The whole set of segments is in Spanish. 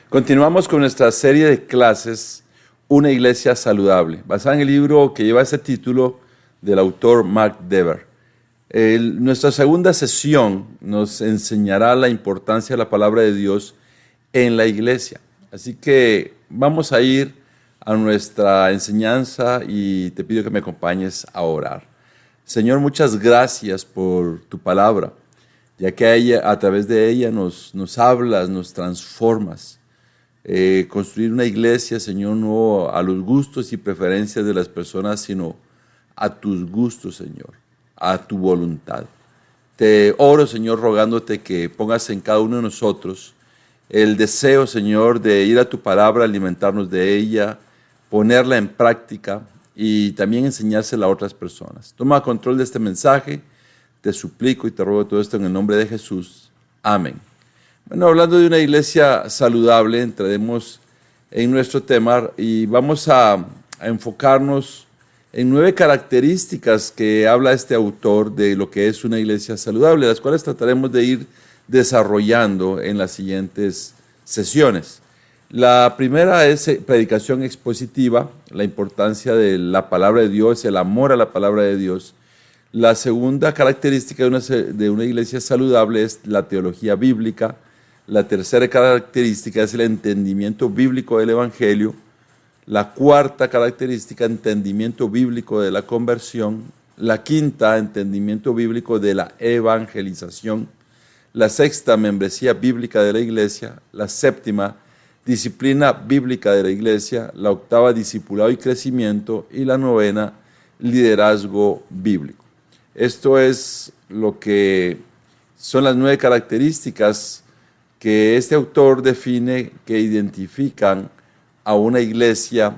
Continuamos con nuestra serie de clases, Una Iglesia Saludable, basada en el libro que lleva ese título del autor Mark Dever. Nuestra segunda sesión nos enseñará la importancia de la palabra de Dios en la iglesia. Así que vamos a ir a nuestra enseñanza y te pido que me acompañes a orar. Señor, muchas gracias por tu palabra, ya que a través de ella nos hablas, nos transformas. Construir una iglesia, Señor, no a los gustos y preferencias de las personas, sino a tus gustos, Señor, a tu voluntad. Te oro, Señor, rogándote que pongas en cada uno de nosotros el deseo, Señor, de ir a tu palabra, alimentarnos de ella, ponerla en práctica y también enseñársela a otras personas. Toma control de este mensaje, te suplico y te ruego todo esto en el nombre de Jesús. Amén. Bueno, hablando de una iglesia saludable, entraremos en nuestro tema y vamos a enfocarnos en 9 características que habla este autor de lo que es una iglesia saludable, las cuales trataremos de ir desarrollando en las siguientes sesiones. La primera es predicación expositiva, la importancia de la palabra de Dios, el amor a la palabra de Dios. La segunda característica de una iglesia saludable es la teología bíblica. La tercera característica es el entendimiento bíblico del Evangelio. La cuarta característica, entendimiento bíblico de la conversión. La quinta, entendimiento bíblico de la evangelización. La sexta, membresía bíblica de la iglesia. La séptima, disciplina bíblica de la iglesia. La octava, discipulado y crecimiento. Y la novena, liderazgo bíblico. Esto es lo que son las 9 características que este autor define que identifican a una iglesia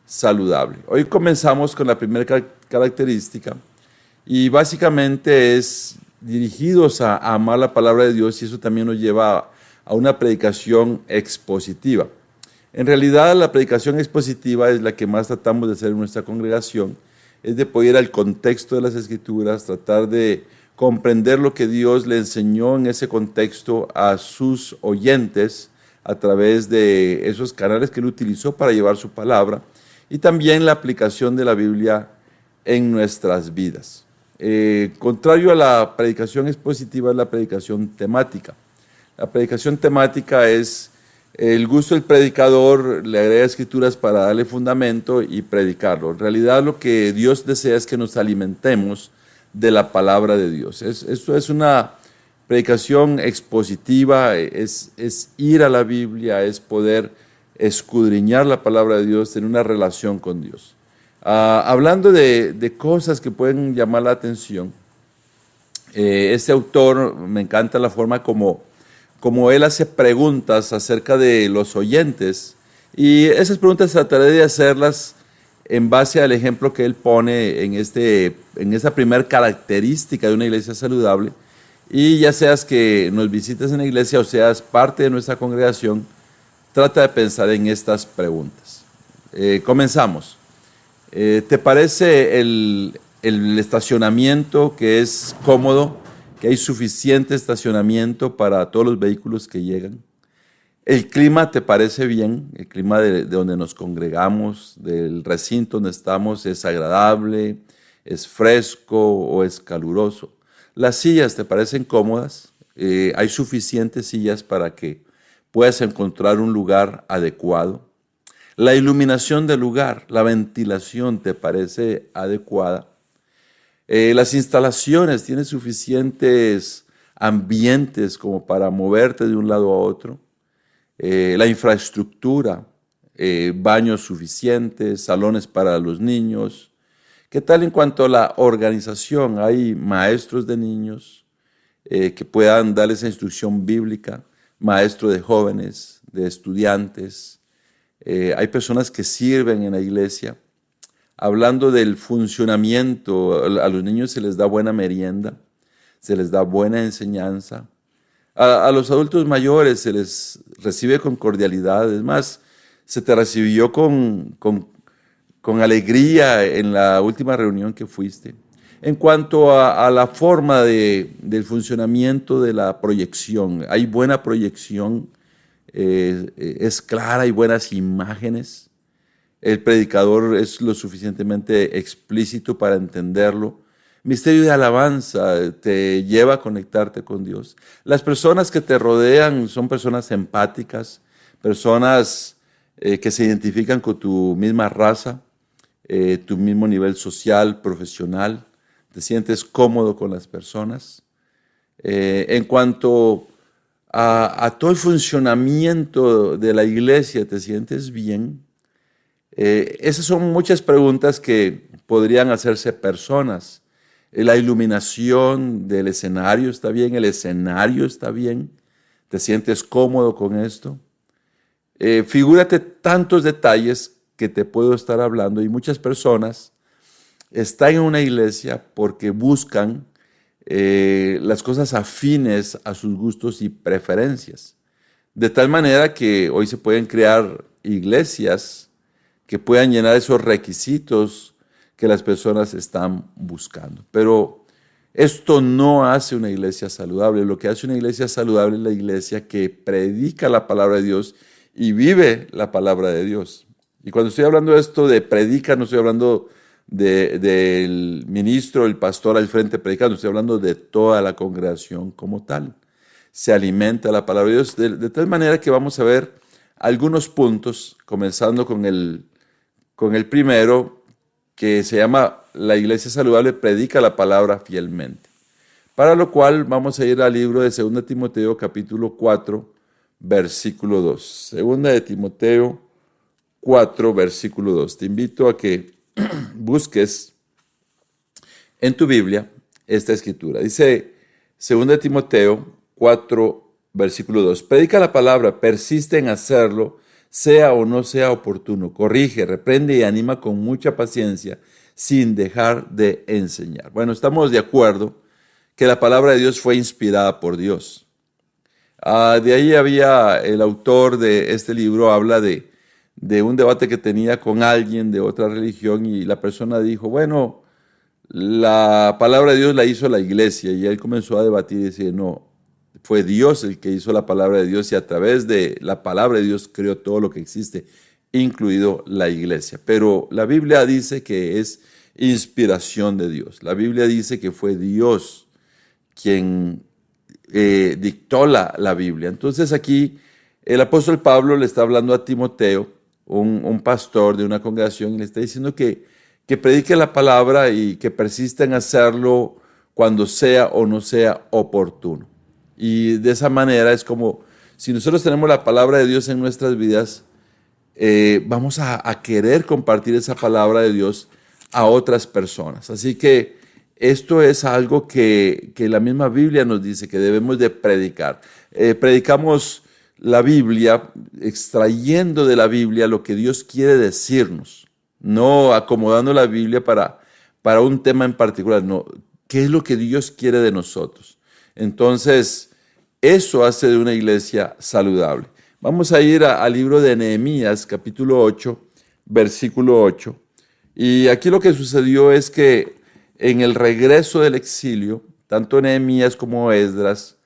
saludable. Hoy comenzamos con la primera característica y básicamente es dirigidos a amar la palabra de Dios, y eso también nos lleva a una predicación expositiva. En realidad la predicación expositiva es la que más tratamos de hacer en nuestra congregación, es de poder ir al contexto de las Escrituras, tratar de comprender lo que Dios le enseñó en ese contexto a sus oyentes a través de esos canales que él utilizó para llevar su palabra, y también la aplicación de la Biblia en nuestras vidas. Contrario a la predicación expositiva es la predicación temática. La predicación temática es el gusto del predicador, le agrega escrituras para darle fundamento y predicarlo. En realidad lo que Dios desea es que nos alimentemos de la palabra de Dios. Esto es una predicación expositiva, es ir a la Biblia, es poder escudriñar la palabra de Dios, tener una relación con Dios. Hablando de cosas que pueden llamar la atención, este autor, me encanta la forma como él hace preguntas acerca de los oyentes, y esas preguntas trataré de hacerlas en base al ejemplo que él pone en esa primera característica de una iglesia saludable. Y ya seas que nos visites en la iglesia o seas parte de nuestra congregación, trata de pensar en estas preguntas. Comenzamos. ¿Te parece el estacionamiento que es cómodo, que hay suficiente estacionamiento para todos los vehículos que llegan? ¿El clima te parece bien? ¿El clima de donde nos congregamos, del recinto donde estamos, es agradable, es fresco o es caluroso? ¿Las sillas te parecen cómodas? ¿Hay suficientes sillas para que puedas encontrar un lugar adecuado? ¿La iluminación del lugar, la ventilación te parece adecuada? ¿Las instalaciones tienen suficientes ambientes como para moverte de un lado a otro? La infraestructura, baños suficientes, salones para los niños. ¿Qué tal en cuanto a la organización? ¿Hay maestros de niños que puedan darles esa instrucción bíblica? Maestros de jóvenes, de estudiantes. Hay personas que sirven en la iglesia. Hablando del funcionamiento, a los niños se les da buena merienda, se les da buena enseñanza. A los adultos mayores se les recibe con cordialidad. Es más, se te recibió con alegría en la última reunión que fuiste. En cuanto a la forma del funcionamiento de la proyección, hay buena proyección es clara y buenas imágenes. El predicador es lo suficientemente explícito para entenderlo. Misterio de alabanza te lleva a conectarte con Dios. Las personas que te rodean son personas empáticas, personas que se identifican con tu misma raza, tu mismo nivel social, profesional. Te sientes cómodo con las personas. En cuanto a todo el funcionamiento de la iglesia, ¿te sientes bien? Esas son muchas preguntas que podrían hacerse personas. La iluminación del escenario está bien, el escenario está bien, ¿te sientes cómodo con esto? Figúrate tantos detalles que te puedo estar hablando y muchas personas están en una iglesia porque buscan las cosas afines a sus gustos y preferencias. De tal manera que hoy se pueden crear iglesias que puedan llenar esos requisitos que las personas están buscando. Pero esto no hace una iglesia saludable. Lo que hace una iglesia saludable es la iglesia que predica la palabra de Dios y vive la palabra de Dios. Y cuando estoy hablando de esto de predica, no estoy hablando del ministro, el pastor al frente predicando, estoy hablando de toda la congregación como tal. Se alimenta la palabra de Dios de tal manera que vamos a ver algunos puntos, comenzando con el primero, que se llama La iglesia saludable predica la palabra fielmente. Para lo cual vamos a ir al libro de 2 Timoteo capítulo 4, versículo 2. 2 Timoteo 4, versículo 2. Te invito a que busques en tu Biblia esta escritura. Dice 2 Timoteo 4, versículo 2. Predica la palabra, persiste en hacerlo, sea o no sea oportuno. Corrige, reprende y anima con mucha paciencia, sin dejar de enseñar. Bueno, estamos de acuerdo que la palabra de Dios fue inspirada por Dios. De ahí había el autor de este libro, habla de un debate que tenía con alguien de otra religión y la persona dijo, bueno, la palabra de Dios la hizo la iglesia, y él comenzó a debatir y decir, no, fue Dios el que hizo la palabra de Dios y a través de la palabra de Dios creó todo lo que existe, incluido la iglesia. Pero la Biblia dice que es inspiración de Dios. La Biblia dice que fue Dios quien dictó la Biblia. Entonces aquí el apóstol Pablo le está hablando a Timoteo, un pastor de una congregación, y le está diciendo que predique la palabra y que persista en hacerlo cuando sea o no sea oportuno. Y de esa manera es como, si nosotros tenemos la palabra de Dios en nuestras vidas, vamos a querer compartir esa palabra de Dios a otras personas. Así que esto es algo que la misma Biblia nos dice que debemos de predicar. Predicamos la Biblia extrayendo de la Biblia lo que Dios quiere decirnos, no acomodando la Biblia para un tema en particular, no, ¿qué es lo que Dios quiere de nosotros? Entonces, eso hace de una iglesia saludable. Vamos a ir al libro de Nehemías, capítulo 8, versículo 8. Y aquí lo que sucedió es que en el regreso del exilio, tanto Nehemías como Esdras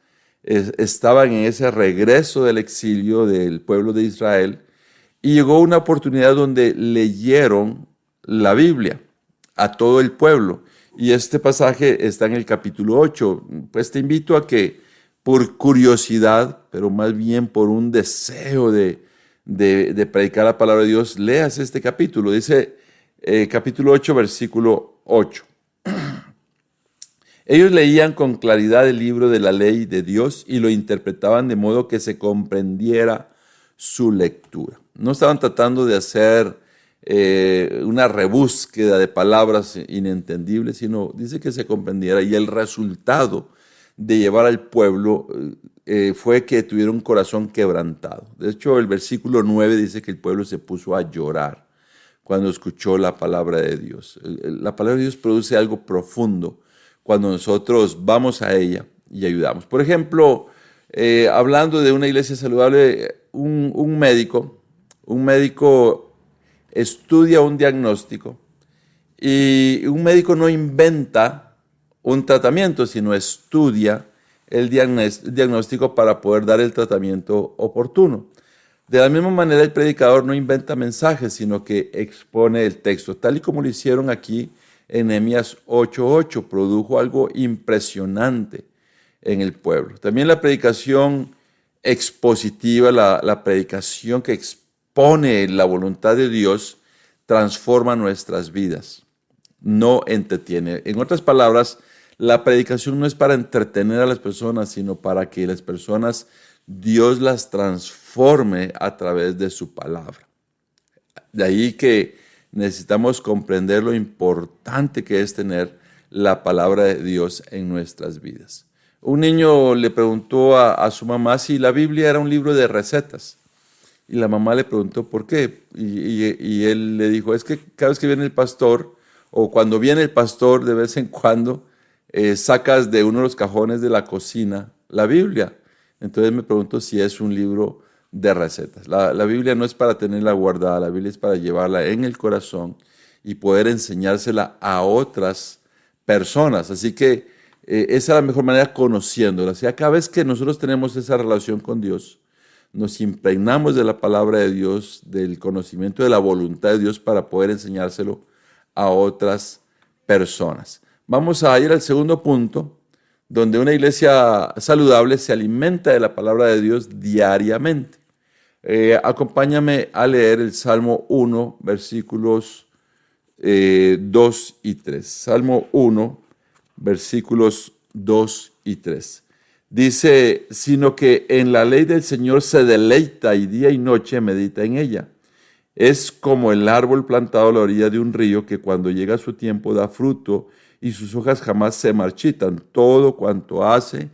estaban en ese regreso del exilio del pueblo de Israel, y llegó una oportunidad donde leyeron la Biblia a todo el pueblo. Y este pasaje está en el capítulo 8. Pues te invito a que por curiosidad, pero más bien por un deseo de predicar la palabra de Dios, leas este capítulo. Dice capítulo 8, versículo 8. Ellos leían con claridad el libro de la ley de Dios y lo interpretaban de modo que se comprendiera su lectura. No estaban tratando de hacer una rebúsqueda de palabras inentendibles, sino dice que se comprendiera, y el resultado de llevar al pueblo fue que tuvieron un corazón quebrantado. De hecho, el versículo 9 dice que el pueblo se puso a llorar cuando escuchó la palabra de Dios. La palabra de Dios produce algo profundo cuando nosotros vamos a ella y ayudamos. Por ejemplo, hablando de una iglesia saludable, un médico estudia un diagnóstico, y un médico no inventa un tratamiento, sino estudia el diagnóstico para poder dar el tratamiento oportuno. De la misma manera, el predicador no inventa mensajes, sino que expone el texto, tal y como lo hicieron aquí en Nehemías 8:8. Produjo algo impresionante en el pueblo. También la predicación expositiva, la predicación que expone la voluntad de Dios, transforma nuestras vidas, no entretiene. En otras palabras, la predicación no es para entretener a las personas, sino para que las personas, Dios las transforme a través de su palabra. De ahí que necesitamos comprender lo importante que es tener la palabra de Dios en nuestras vidas. Un niño le preguntó a su mamá si la Biblia era un libro de recetas. Y la mamá le preguntó por qué. Y él le dijo, es que cada vez que viene el pastor, o cuando viene el pastor de vez en cuando, sacas de uno de los cajones de la cocina la Biblia. Entonces me pregunto si es un libro de recetas. La Biblia no es para tenerla guardada, la Biblia es para llevarla en el corazón y poder enseñársela a otras personas. Así que esa es la mejor manera, conociéndola. O sea, cada vez que nosotros tenemos esa relación con Dios, nos impregnamos de la palabra de Dios, del conocimiento de la voluntad de Dios para poder enseñárselo a otras personas. Vamos a ir al segundo punto, donde una iglesia saludable se alimenta de la palabra de Dios diariamente. Acompáñame a leer el Salmo 1, versículos 2 y 3. Salmo 1, versículos 2 y 3. Dice, sino que en la ley del Señor se deleita y día y noche medita en ella. Es como el árbol plantado a la orilla de un río que cuando llega su tiempo da fruto y sus hojas jamás se marchitan. Todo cuanto hace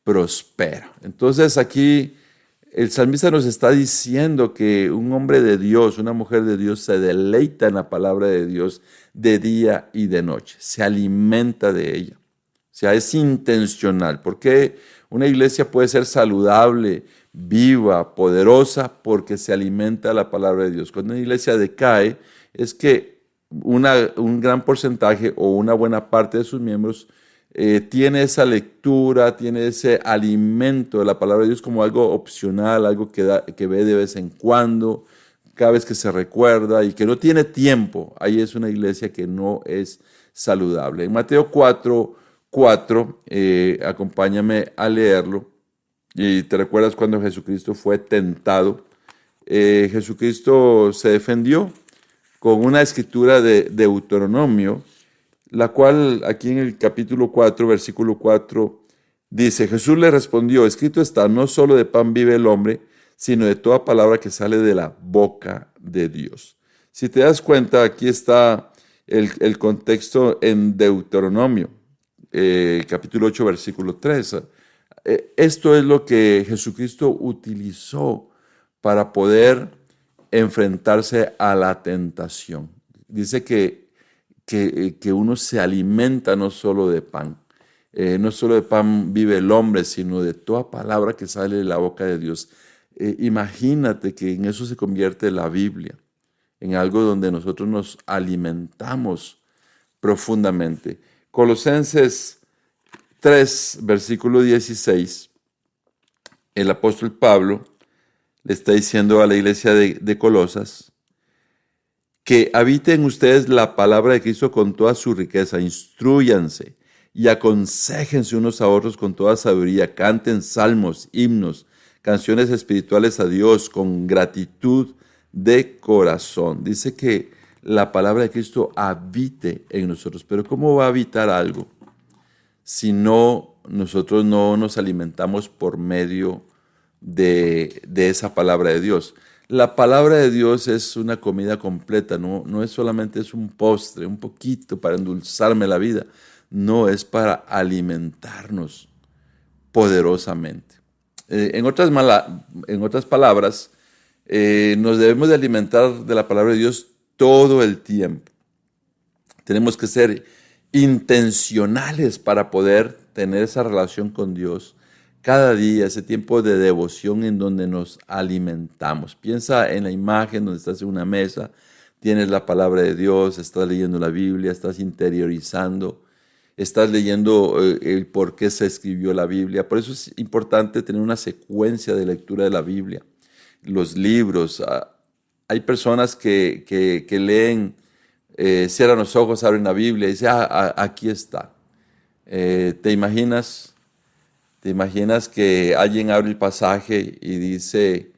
prospera. Entonces aquí el salmista nos está diciendo que un hombre de Dios, una mujer de Dios se deleita en la palabra de Dios de día y de noche. Se alimenta de ella. O sea, es intencional. Porque una iglesia puede ser saludable, viva, poderosa, porque se alimenta de la palabra de Dios. Cuando una iglesia decae, es que un gran porcentaje o una buena parte de sus miembros tiene esa lectura, tiene ese alimento de la palabra de Dios como algo opcional, algo que ve de vez en cuando, cada vez que se recuerda y que no tiene tiempo. Ahí es una iglesia que no es saludable. En Mateo 4:4, acompáñame a leerlo. Y te recuerdas cuando Jesucristo fue tentado. Jesucristo se defendió con una escritura de Deuteronomio, la cual aquí en el capítulo 4, versículo 4, dice, Jesús le respondió, escrito está, no solo de pan vive el hombre, sino de toda palabra que sale de la boca de Dios. Si te das cuenta, aquí está el contexto en Deuteronomio, capítulo 8, versículo 3. Esto es lo que Jesucristo utilizó para poder enfrentarse a la tentación. Dice que uno se alimenta no solo de pan. No solo de pan vive el hombre, sino de toda palabra que sale de la boca de Dios. Imagínate que en eso se convierte la Biblia, en algo donde nosotros nos alimentamos profundamente. Colosenses 3, versículo 16, el apóstol Pablo le está diciendo a la iglesia de Colosas que habite en ustedes la palabra de Cristo con toda su riqueza, instrúyanse y aconséjense unos a otros con toda sabiduría, canten salmos, himnos, canciones espirituales a Dios con gratitud de corazón. Dice que la palabra de Cristo habite en nosotros, pero ¿cómo va a habitar algo si nosotros no nos alimentamos por medio de esa palabra de Dios? La palabra de Dios es una comida completa, no es solamente es un postre, un poquito para endulzarme la vida, no, es para alimentarnos poderosamente. En otras palabras, nos debemos de alimentar de la palabra de Dios todo el tiempo. Tenemos que ser intencionales para poder tener esa relación con Dios cada día, ese tiempo de devoción en donde nos alimentamos. Piensa en la imagen donde estás en una mesa, tienes la palabra de Dios, estás leyendo la Biblia, estás interiorizando, estás leyendo el por qué se escribió la Biblia. Por eso es importante tener una secuencia de lectura de la Biblia. los libros. Hay personas que leen, cierran los ojos, abren la Biblia y dicen, aquí está. ¿Te imaginas que alguien abre el pasaje y dice,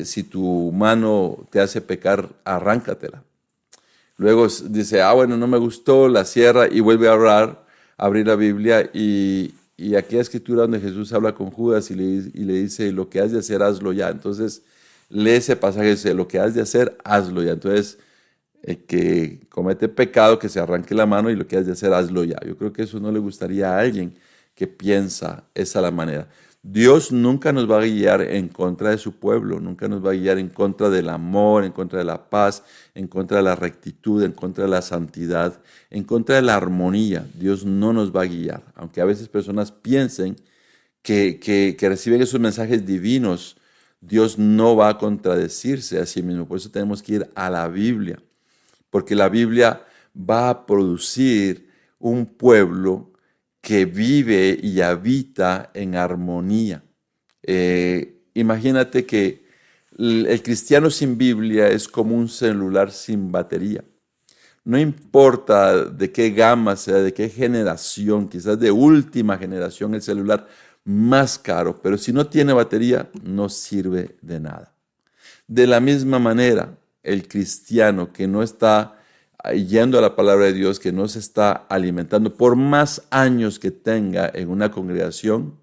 si tu mano te hace pecar, arráncatela? Luego dice, bueno, no me gustó, la cierra y vuelve a abrir la Biblia y aquella escritura donde Jesús habla con Judas y le dice, lo que has de hacer, hazlo ya. Entonces lee ese pasaje y dice, lo que has de hacer, hazlo ya. Entonces, el que comete pecado, que se arranque la mano y lo que has de hacer, hazlo ya. Yo creo que eso no le gustaría a alguien que piensa esa la manera. Dios nunca nos va a guiar en contra de su pueblo, nunca nos va a guiar en contra del amor, en contra de la paz, en contra de la rectitud, en contra de la santidad, en contra de la armonía. Dios no nos va a guiar, aunque a veces personas piensen que reciben esos mensajes divinos, Dios no va a contradecirse a sí mismo. Por eso tenemos que ir a la Biblia, porque la Biblia va a producir un pueblo que vive y habita en armonía. Imagínate que el cristiano sin Biblia es como un celular sin batería. No importa de qué gama sea, de qué generación, quizás de última generación, el celular más caro, pero si no tiene batería, no sirve de nada. De la misma manera, el cristiano que no está yendo a la palabra de Dios, que no se está alimentando, por más años que tenga en una congregación,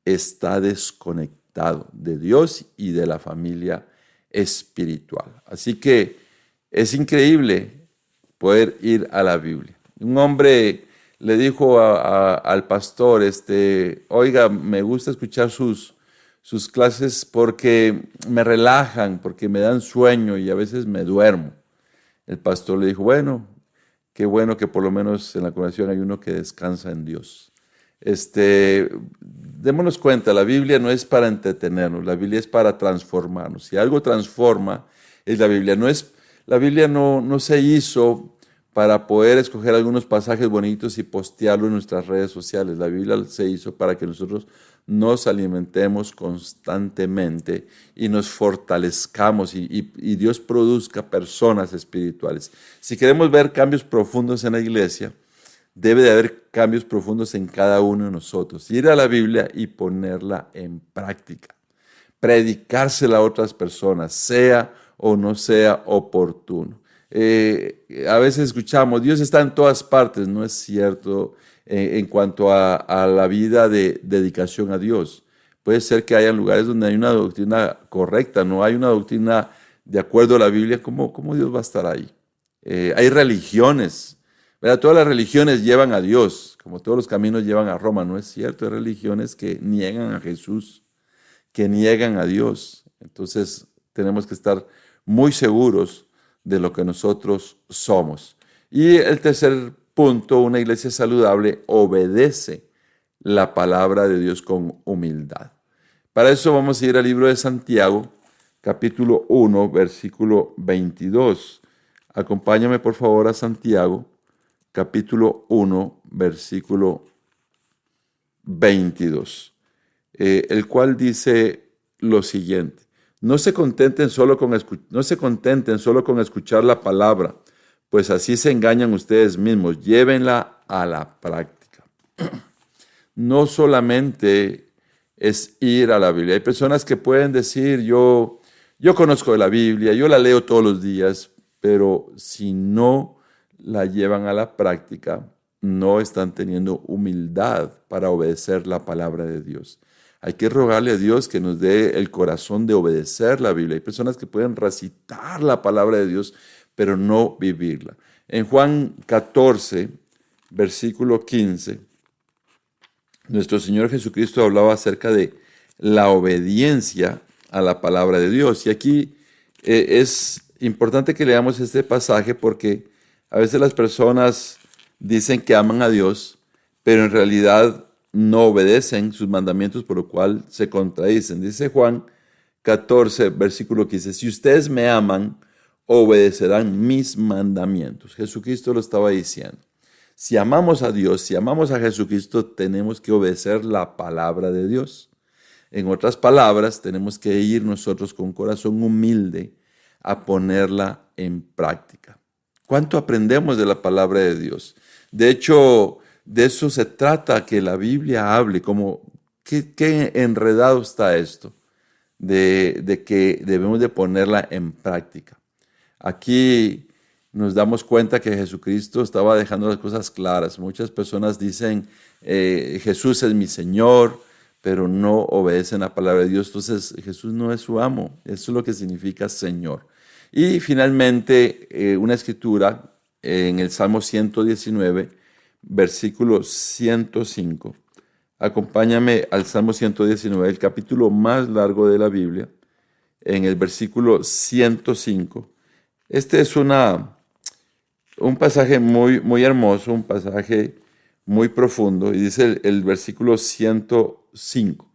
está desconectado de Dios y de la familia espiritual. Así que es increíble poder ir a la Biblia. Un hombre le dijo al pastor, oiga, me gusta escuchar sus clases porque me relajan, porque me dan sueño y a veces me duermo. El pastor le dijo, bueno que por lo menos en la congregación hay uno que descansa en Dios. Démonos cuenta, la Biblia no es para entretenernos, la Biblia es para transformarnos. Si algo transforma, es la Biblia. La Biblia no se hizo para poder escoger algunos pasajes bonitos y postearlo en nuestras redes sociales. La Biblia se hizo para que nosotros nos alimentemos constantemente y nos fortalezcamos y Dios produzca personas espirituales. Si queremos ver cambios profundos en la iglesia, debe de haber cambios profundos en cada uno de nosotros. Ir a la Biblia y ponerla en práctica. Predicársela a otras personas, sea o no sea oportuno. A veces escuchamos, Dios está en todas partes. No es cierto en cuanto a la vida de dedicación a Dios. Puede ser que haya lugares donde hay una doctrina correcta, no hay una doctrina de acuerdo a la Biblia. ¿Cómo Dios va a estar ahí? Hay religiones, ¿verdad? Todas las religiones llevan a Dios, como todos los caminos llevan a Roma. No es cierto, hay religiones que niegan a Jesús, que niegan a Dios. Entonces tenemos que estar muy seguros de lo que nosotros somos. Y el tercer punto, una iglesia saludable obedece la palabra de Dios con humildad. Para eso vamos a ir al libro de Santiago, capítulo 1, versículo 22. Acompáñame por favor a Santiago, capítulo 1, versículo 22, el cual dice lo siguiente. No se contenten solo con escuchar la palabra, pues así se engañan ustedes mismos. Llévenla a la práctica. No solamente es ir a la Biblia. Hay personas que pueden decir, yo conozco de la Biblia, yo la leo todos los días, pero si no la llevan a la práctica, no están teniendo humildad para obedecer la palabra de Dios. Hay que rogarle a Dios que nos dé el corazón de obedecer la Biblia. Hay personas que pueden recitar la palabra de Dios, pero no vivirla. En Juan 14, versículo 15, nuestro Señor Jesucristo hablaba acerca de la obediencia a la palabra de Dios. Y aquí es importante que leamos este pasaje porque a veces las personas dicen que aman a Dios, pero en realidad no obedecen sus mandamientos, por lo cual se contradicen. Dice Juan 14, versículo 15, si ustedes me aman, obedecerán mis mandamientos. Jesucristo lo estaba diciendo. Si amamos a Dios, si amamos a Jesucristo, tenemos que obedecer la palabra de Dios. En otras palabras, tenemos que ir nosotros con corazón humilde a ponerla en práctica. ¿Cuánto aprendemos de la palabra de Dios? De hecho, de eso se trata, que la Biblia hable, como qué enredado está esto, de que debemos de ponerla en práctica. Aquí nos damos cuenta que Jesucristo estaba dejando las cosas claras. Muchas personas dicen, Jesús es mi Señor, pero no obedecen la palabra de Dios. Entonces Jesús no es su amo. Eso es lo que significa Señor. Y finalmente una escritura en el Salmo 119, versículo 105. Acompáñame al Salmo 119, el capítulo más largo de la Biblia, en el versículo 105. Este es un pasaje muy hermoso, un pasaje muy profundo, y dice el versículo 105.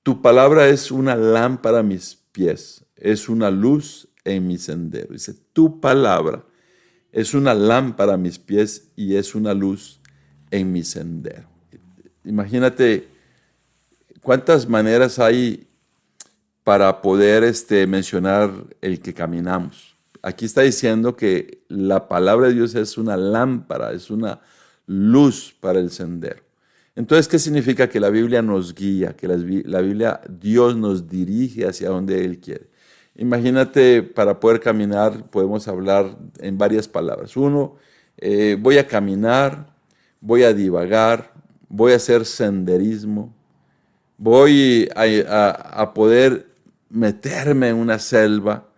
Tu palabra es una lámpara a mis pies, es una luz en mi sendero. Dice, tu palabra es una lámpara a mis pies y es una luz en mi sendero. Imagínate cuántas maneras hay para poder mencionar el que caminamos. Aquí está diciendo que la palabra de Dios es una lámpara, es una luz para el sendero. Entonces, ¿qué significa? Que la Biblia nos guía, que la Biblia, Dios nos dirige hacia donde Él quiere. Imagínate, para poder caminar podemos hablar en varias palabras. Uno, voy a caminar, voy a divagar, voy a hacer senderismo, voy a poder meterme en una selva,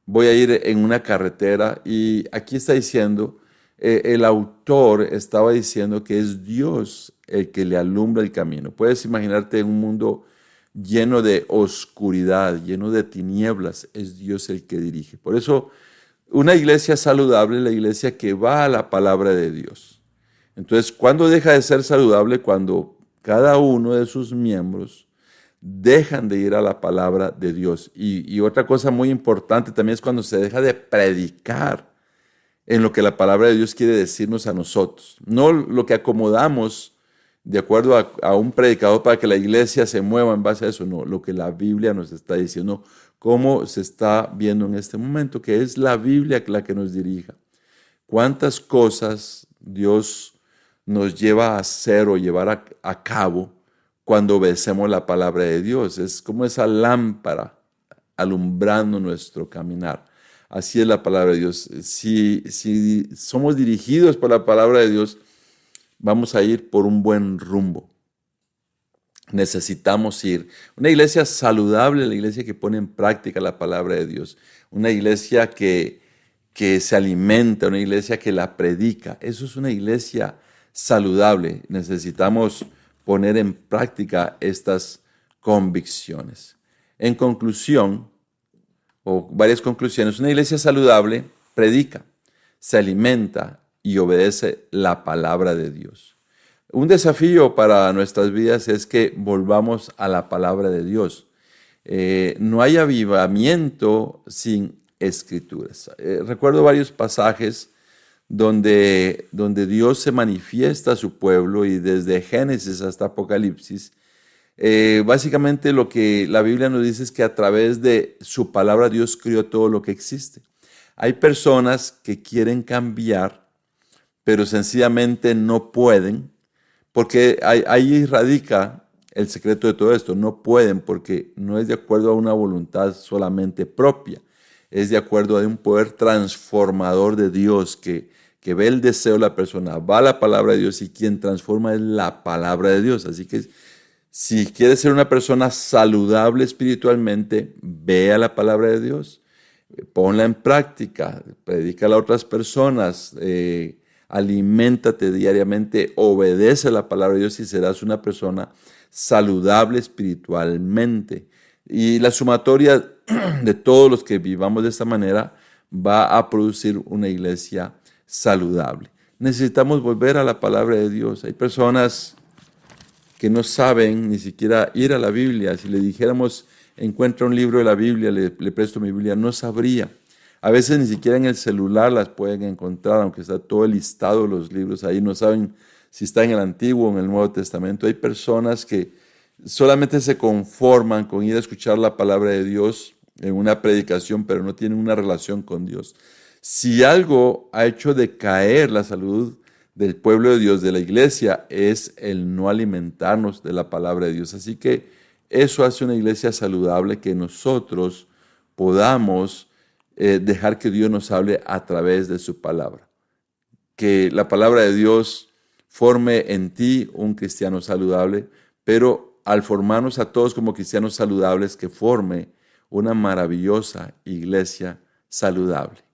voy a ir en una carretera. Y aquí está diciendo, el autor estaba diciendo que es Dios el que le alumbra el camino. Puedes imaginarte en un mundo lleno de oscuridad, lleno de tinieblas, es Dios el que dirige. Por eso, una iglesia saludable es la iglesia que va a la palabra de Dios. Entonces, ¿cuándo deja de ser saludable? Cuando cada uno de sus miembros dejan de ir a la palabra de Dios. Y otra cosa muy importante también es cuando se deja de predicar en lo que la palabra de Dios quiere decirnos a nosotros. No lo que acomodamos de acuerdo a un predicador para que la iglesia se mueva en base a eso. No, lo que la Biblia nos está diciendo, cómo se está viendo en este momento, que es la Biblia la que nos dirija. ¿Cuántas cosas Dios nos lleva a hacer o llevar a cabo cuando obedecemos la palabra de Dios? Es como esa lámpara alumbrando nuestro caminar. Así es la palabra de Dios. Si somos dirigidos por la palabra de Dios, vamos a ir por un buen rumbo. Necesitamos ir. Una iglesia saludable, la iglesia que pone en práctica la palabra de Dios. Una iglesia que se alimenta, una iglesia que la predica. Eso es una iglesia saludable. Necesitamos poner en práctica estas convicciones. En conclusión, o varias conclusiones, una iglesia saludable predica, se alimenta y obedece la palabra de Dios. Un desafío para nuestras vidas es que volvamos a la palabra de Dios. No hay avivamiento sin escrituras. Recuerdo varios pasajes donde Dios se manifiesta a su pueblo, y desde Génesis hasta Apocalipsis, básicamente lo que la Biblia nos dice es que a través de su palabra Dios crió todo lo que existe. Hay personas que quieren cambiar, pero sencillamente no pueden, porque ahí radica el secreto de todo esto. No pueden porque no es de acuerdo a una voluntad solamente propia, es de acuerdo a un poder transformador de Dios que ve el deseo de la persona, va a la palabra de Dios, y quien transforma es la palabra de Dios. Así que si quieres ser una persona saludable espiritualmente, ve a la palabra de Dios, ponla en práctica, predícala a otras personas, aliméntate diariamente, obedece la palabra de Dios y serás una persona saludable espiritualmente. Y la sumatoria de todos los que vivamos de esta manera va a producir una iglesia saludable. Necesitamos volver a la palabra de Dios. Hay personas que no saben ni siquiera ir a la Biblia. Si le dijéramos, encuentra un libro de la Biblia, le presto mi Biblia, no sabría. A veces ni siquiera en el celular las pueden encontrar, aunque está todo el listado de los libros ahí, no saben si está en el Antiguo o en el Nuevo Testamento. Hay personas que solamente se conforman con ir a escuchar la palabra de Dios en una predicación, pero no tienen una relación con Dios. Si algo ha hecho decaer la salud del pueblo de Dios, de la iglesia, es el no alimentarnos de la palabra de Dios. Así que eso hace una iglesia saludable, que nosotros podamos dejar que Dios nos hable a través de su palabra. Que la palabra de Dios forme en ti un cristiano saludable, pero al formarnos a todos como cristianos saludables, que forme una maravillosa iglesia saludable.